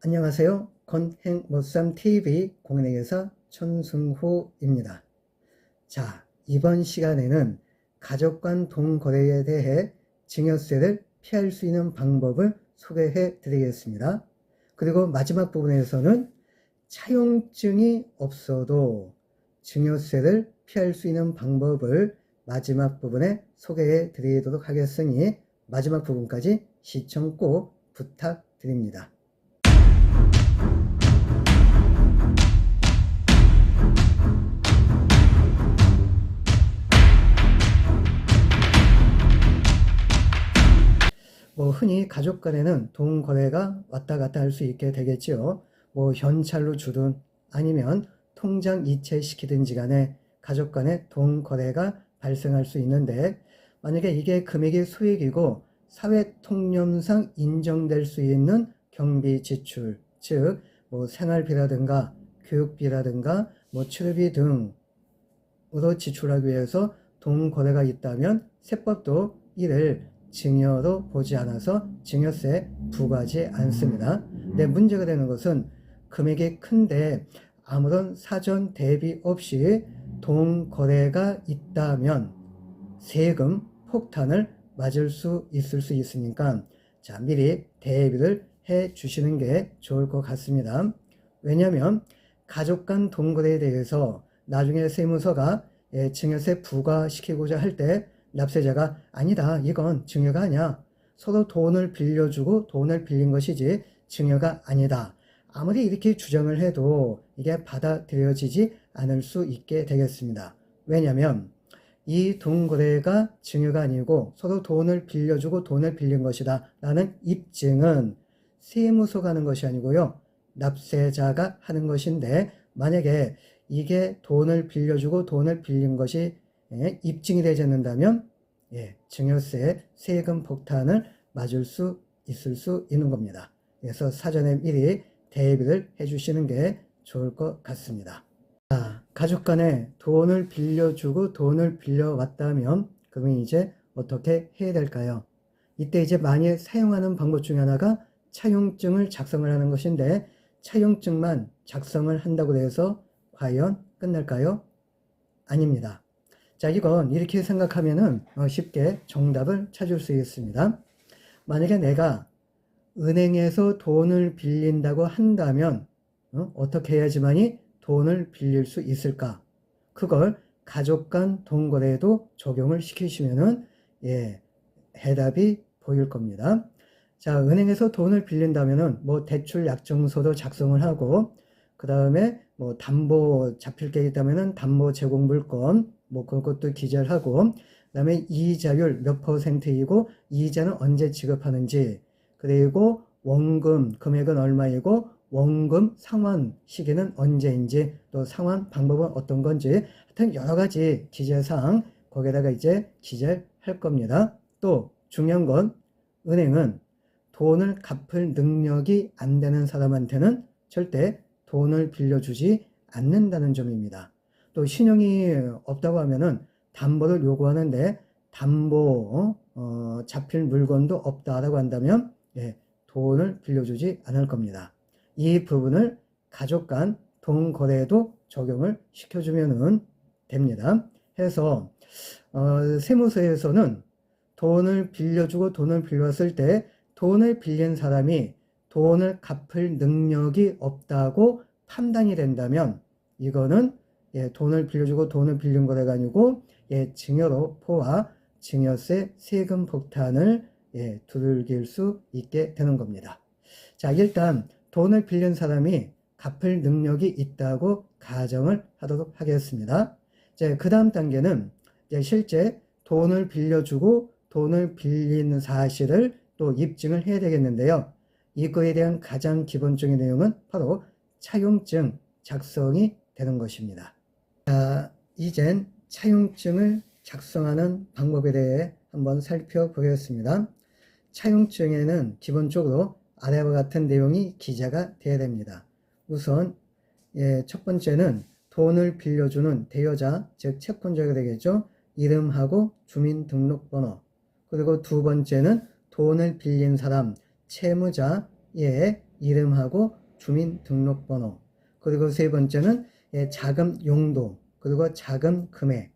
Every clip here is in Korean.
안녕하세요. 건행못삼TV 공인회계사 천승호입니다. 자, 이번 시간에는 가족 간 동거래에 대해 증여세를 피할 수 있는 방법을 소개해 드리겠습니다. 그리고 마지막 부분에서는 차용증이 없어도 증여세를 피할 수 있는 방법을 마지막 부분에 소개해 드리도록 하겠으니 마지막 부분까지 시청 꼭 부탁드립니다. 흔히 가족 간에는 동거래가 왔다 갔다 할 수 있게 되겠지요. 현찰로 주든 아니면 통장 이체시키든지 간에 가족 간에 동거래가 발생할 수 있는데, 만약에 이게 금액이 소액이고 사회통념상 인정될 수 있는 경비 지출, 즉 생활비라든가 교육비라든가 치료비 등으로 지출하기 위해서 동거래가 있다면 세법도 이를 증여로 보지 않아서 증여세 부과하지 않습니다. 근데 문제가 되는 것은 금액이 큰데 아무런 사전 대비 없이 동거래가 있다면 세금 폭탄을 맞을 수 있을 수 있으니까 미리 대비를 해 주시는 게 좋을 것 같습니다. 왜냐하면 가족 간 동거래에 대해서 나중에 세무서가 증여세 부과시키고자 할 때 납세자가 아니다, 이건 증여가 아니야, 서로 돈을 빌려주고 돈을 빌린 것이지 증여가 아니다, 아무리 이렇게 주장을 해도 이게 받아들여지지 않을 수 있게 되겠습니다. 왜냐하면 이 동거래가 증여가 아니고 서로 돈을 빌려주고 돈을 빌린 것이다 라는 입증은 세무서가 하는 것이 아니고요, 납세자가 하는 것인데, 만약에 이게 돈을 빌려주고 돈을 빌린 것이 입증이 되지 않는다면 증여세 세금 폭탄을 맞을 수 있을 수 있는 겁니다. 그래서 사전에 미리 대비를 해주시는 게 좋을 것 같습니다. 가족 간에 돈을 빌려주고 돈을 빌려왔다면 그러면 이제 어떻게 해야 될까요? 이때 이제 많이 사용하는 방법 중에 하나가 차용증을 작성을 하는 것인데, 차용증만 작성을 한다고 해서 과연 끝날까요? 아닙니다. 이건 이렇게 생각하면은 쉽게 정답을 찾을 수 있습니다. 만약에 내가 은행에서 돈을 빌린다고 한다면 어떻게 해야지만이 돈을 빌릴 수 있을까? 그걸 가족 간 동거래에도 적용을 시키시면은 해답이 보일 겁니다. 은행에서 돈을 빌린다면은 대출 약정서도 작성을 하고, 그 다음에 담보 잡힐 게 있다면은 담보 제공 물건 그것도 기재를 하고, 그 다음에 이자율 몇 %이고 이자는 언제 지급하는지, 그리고 원금 금액은 얼마이고 원금 상환 시기는 언제인지, 또 상환 방법은 어떤 건지, 하여튼 여러 가지 기재사항 거기에다가 이제 기재를 할 겁니다. 또 중요한 건 은행은 돈을 갚을 능력이 안 되는 사람한테는 절대 돈을 빌려주지 않는다는 점입니다. 또 신용이 없다고 하면은 담보를 요구하는데 담보 잡힐 물건도 없다라고 한다면 돈을 빌려주지 않을 겁니다. 이 부분을 가족 간 동거래에도 적용을 시켜주면 됩니다. 해서 세무서에서는 돈을 빌려주고 돈을 빌렸을 때 돈을 빌린 사람이 돈을 갚을 능력이 없다고 판단이 된다면 이거는 돈을 빌려주고 돈을 빌린 거래가 아니고 증여로 포와 증여세 세금 폭탄을 두들길 수 있게 되는 겁니다. 일단 돈을 빌린 사람이 갚을 능력이 있다고 가정을 하도록 하겠습니다. 그 다음 단계는 실제 돈을 빌려주고 돈을 빌린 사실을 또 입증을 해야 되겠는데요. 이거에 대한 가장 기본적인 내용은 바로 차용증 작성이 되는 것입니다. 이젠 차용증을 작성하는 방법에 대해 한번 살펴보겠습니다. 차용증에는 기본적으로 아래와 같은 내용이 기재가 되어야 됩니다. 우선 첫 번째는 돈을 빌려주는 대여자, 즉 채권자가 되겠죠. 이름하고 주민등록번호. 그리고 두 번째는 돈을 빌린 사람, 채무자 예, 이름하고 주민등록번호, 그리고 세 번째는 예, 자금 용도, 그리고 자금 금액,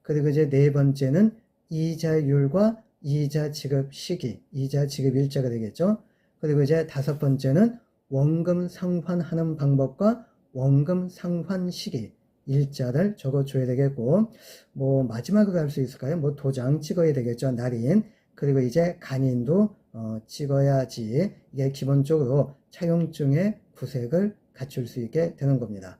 그리고 이제 네 번째는 이자율과 이자 지급 시기, 이자 지급 일자가 되겠죠. 그리고 이제 다섯 번째는 원금 상환하는 방법과 원금 상환 시기, 일자를 적어줘야 되겠고, 뭐 마지막으로 할 수 있을까요? 뭐 도장 찍어야 되겠죠, 날인. 그리고 이제 간인도 찍어야지 이게 기본적으로 차용증의 구색을 갖출 수 있게 되는 겁니다.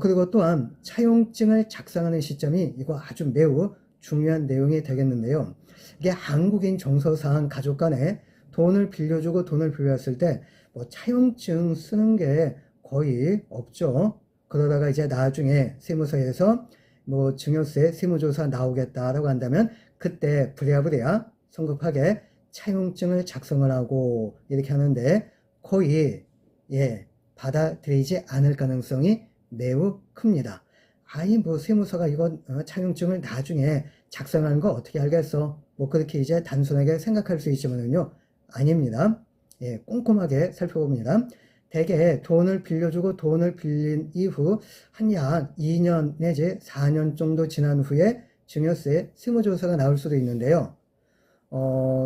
그리고 또한 차용증을 작성하는 시점이 이거 아주 매우 중요한 내용이 되겠는데요. 이게 한국인 정서상 가족 간에 돈을 빌려주고 돈을 빌렸을 때 뭐 차용증 쓰는 게 거의 없죠. 그러다가 이제 나중에 세무서에서 뭐 증여세 세무조사 나오겠다라고 한다면 그때 부랴부랴 성급하게 차용증을 작성을 하고 이렇게 하는데 거의 예, 받아들이지 않을 가능성이 매우 큽니다. 아니 뭐 세무서가 이건 차용증을 나중에 작성하는 거 어떻게 알겠어? 뭐 그렇게 이제 단순하게 생각할 수 있지만요. 아닙니다. 예, 꼼꼼하게 살펴봅니다. 대개 돈을 빌려주고 돈을 빌린 이후 한 약 2년 내지 4년 정도 지난 후에 증여세 세무조사가 나올 수도 있는데요.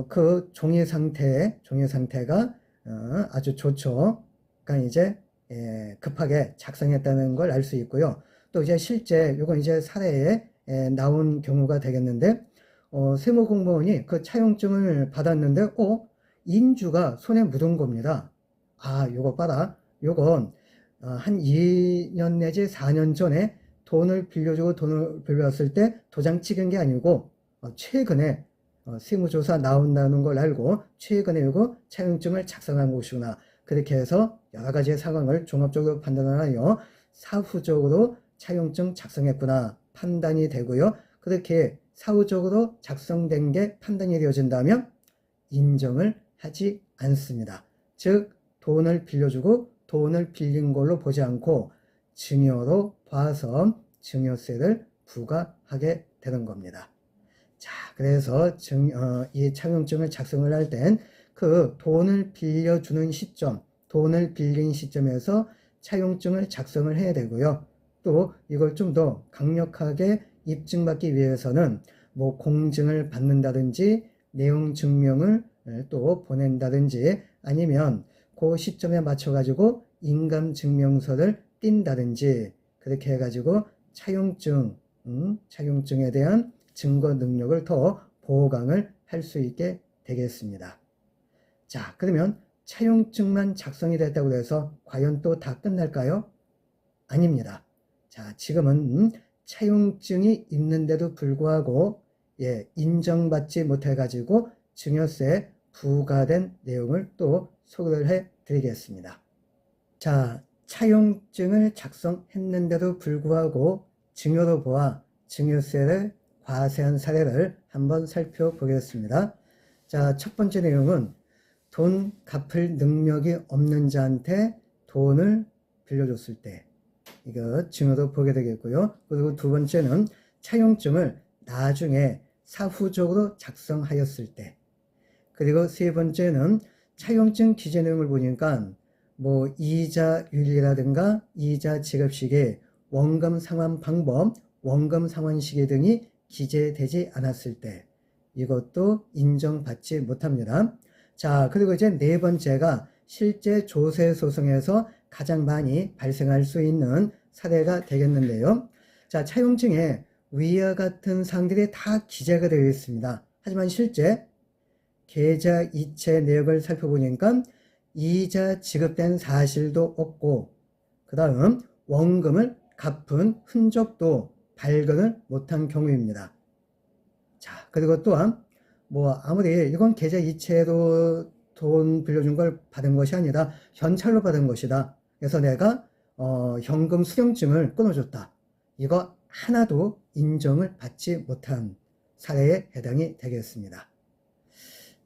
그 종이 상태가 아주 좋죠. 그러니까 이제 예, 급하게 작성했다는 걸 알 수 있고요. 또 이제 실제 요건 이제 사례에 나온 경우가 되겠는데 세무공무원이 그 차용증을 받았는데 인주가 손에 묻은 겁니다. 아, 요거 봐라. 요건 한 2년 내지 4년 전에 돈을 빌려주고 돈을 빌렸을 때 도장 찍은 게 아니고 최근에 세무조사 나온다는 걸 알고 최근에 요거 차용증을 작성한 것이구나. 그렇게 해서 여러 가지의 상황을 종합적으로 판단을 하여 사후적으로 차용증 작성했구나 판단이 되고요. 그렇게 사후적으로 작성된 게 판단이 되어진다면 인정을 하지 않습니다. 즉 돈을 빌려주고 돈을 빌린 걸로 보지 않고 증여로 봐서 증여세를 부과하게 되는 겁니다. 자, 그래서 이 차용증을 작성을 할 땐 그 돈을 빌려주는 시점, 돈을 빌린 시점에서 차용증을 작성을 해야 되고요. 또 이걸 좀 더 강력하게 입증받기 위해서는 뭐 공증을 받는다든지 내용 증명을 또 보낸다든지 아니면 그 시점에 맞춰 가지고 인감 증명서를 띈다든지 그렇게 해 가지고 차용증에 대한 증거 능력을 더 보강을 할 수 있게 되겠습니다. 자, 그러면 차용증만 작성이 됐다고 해서 과연 또 다 끝날까요? 아닙니다. 자, 지금은 차용증이 있는데도 불구하고 예, 인정받지 못해 가지고 증여세 부과된 내용을 또 소개를 해 드리겠습니다. 자, 차용증을 작성했는데도 불구하고 증여로 보아 증여세를 과세한 사례를 한번 살펴보겠습니다. 자, 첫 번째 내용은 돈 갚을 능력이 없는 자한테 돈을 빌려줬을 때 이거 증여로 보게 되겠고요. 그리고 두 번째는 차용증을 나중에 사후적으로 작성하였을 때 그리고 세 번째는 차용증 기재 내용을 보니까 뭐 이자율이라든가 이자 지급 시기, 원금 상환 방법, 원금 상환 시기 등이 기재되지 않았을 때 이것도 인정받지 못합니다. 자, 그리고 이제 네 번째가 실제 조세 소송에서 가장 많이 발생할 수 있는 사례가 되겠는데요. 자, 차용증에 위와 같은 사항들이 다 기재가 되어 있습니다. 하지만 실제 계좌 이체 내역을 살펴보니까 이자 지급된 사실도 없고 그 다음 원금을 갚은 흔적도 발견을 못한 경우입니다. 자, 그리고 또한 뭐 아무리 이건 계좌 이체로 돈 빌려준 걸 받은 것이 아니라 현찰로 받은 것이다. 그래서 내가 현금 수령증을 끊어줬다. 이거 하나도 인정을 받지 못한 사례에 해당이 되겠습니다.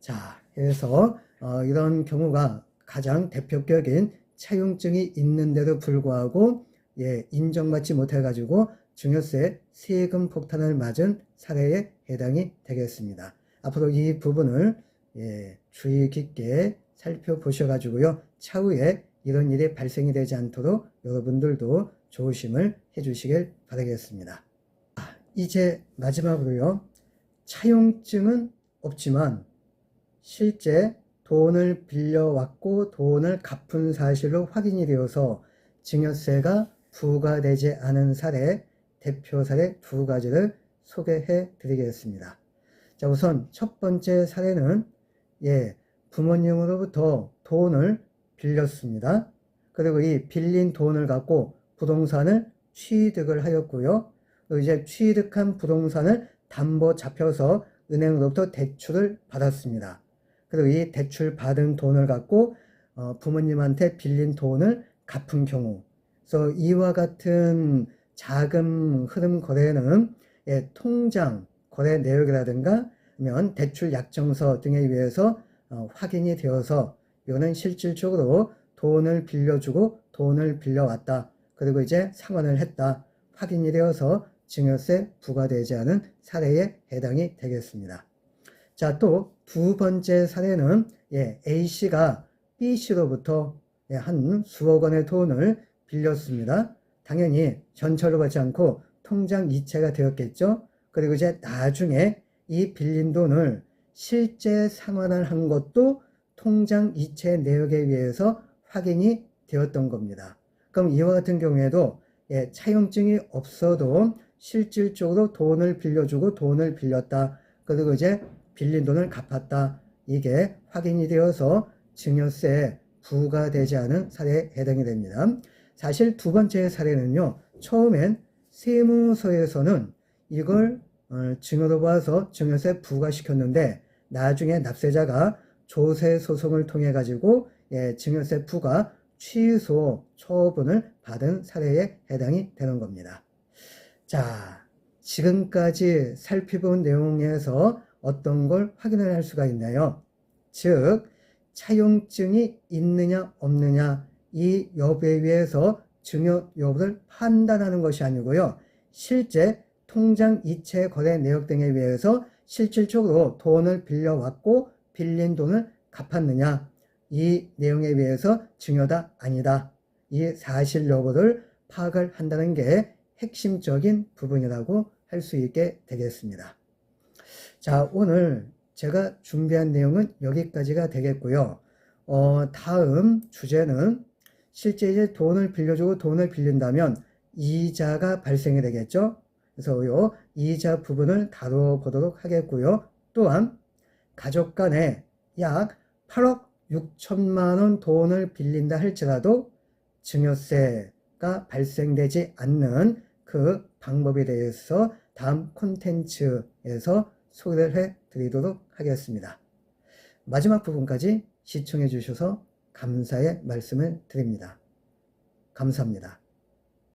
자, 그래서 이런 경우가 가장 대표격인 차용증이 있는데도 불구하고 예, 인정받지 못해가지고 증여세 세금 폭탄을 맞은 사례에 해당이 되겠습니다. 앞으로 이 부분을 예, 주의 깊게 살펴보셔가지고요. 차후에 이런 일이 발생이 되지 않도록 여러분들도 조심을 해주시길 바라겠습니다. 이제 마지막으로요. 차용증은 없지만 실제 돈을 빌려왔고 돈을 갚은 사실로 확인이 되어서 증여세가 부과되지 않은 사례, 대표 사례 두 가지를 소개해 드리겠습니다. 자, 우선 첫 번째 사례는 부모님으로부터 돈을 빌렸습니다. 그리고 이 빌린 돈을 갖고 부동산을 취득을 하였고요. 이제 취득한 부동산을 담보 잡혀서 은행으로부터 대출을 받았습니다. 그리고 이 대출 받은 돈을 갖고 부모님한테 빌린 돈을 갚은 경우, 그래서 이와 같은 자금 흐름 거래는 통장 거래 내역이라든가 아니면 대출 약정서 등에 의해서 확인이 되어서 이거는 실질적으로 돈을 빌려주고 돈을 빌려왔다. 그리고 이제 상환을 했다. 확인이 되어서 증여세 부과되지 않은 사례에 해당이 되겠습니다. 자, 또 두 번째 사례는 A씨가 B씨로부터 한 수억 원의 돈을 빌렸습니다. 당연히 전철로 받지 않고 통장 이체가 되었겠죠. 그리고 이제 나중에 이 빌린 돈을 실제 상환을 한 것도 통장 이체 내역에 의해서 확인이 되었던 겁니다. 그럼 이와 같은 경우에도 차용증이 없어도 실질적으로 돈을 빌려주고 돈을 빌렸다. 그리고 이제 빌린 돈을 갚았다. 이게 확인이 되어서 증여세에 부과되지 않은 사례에 해당이 됩니다. 사실 두 번째 사례는요. 처음엔 세무서에서는 이걸 증여로 봐서 증여세 부과시켰는데 나중에 납세자가 조세 소송을 통해 가지고 증여세 부과 취소 처분을 받은 사례에 해당이 되는 겁니다. 자, 지금까지 살펴본 내용에서 어떤 걸 확인을 할 수가 있나요? 즉, 차용증이 있느냐 없느냐 이 여부에 의해서 증여 여부를 판단하는 것이 아니고요. 실제 통장 이체 거래 내역 등에 의해서 실질적으로 돈을 빌려왔고 빌린 돈을 갚았느냐 이 내용에 의해서 증여다 아니다. 이 사실 여부를 파악을 한다는 게 핵심적인 부분이라고 할 수 있게 되겠습니다. 자, 오늘 제가 준비한 내용은 여기까지가 되겠고요. 다음 주제는 실제 이제 돈을 빌려주고 돈을 빌린다면 이자가 발생이 되겠죠. 그래서 요 이자 부분을 다뤄보도록 하겠고요. 또한 가족 간에 약 8억 6천만 원 돈을 빌린다 할지라도 증여세가 발생되지 않는 그 방법에 대해서 다음 콘텐츠에서 소개를 해 드리도록 하겠습니다. 마지막 부분까지 시청해 주셔서 감사의 말씀을 드립니다. 감사합니다.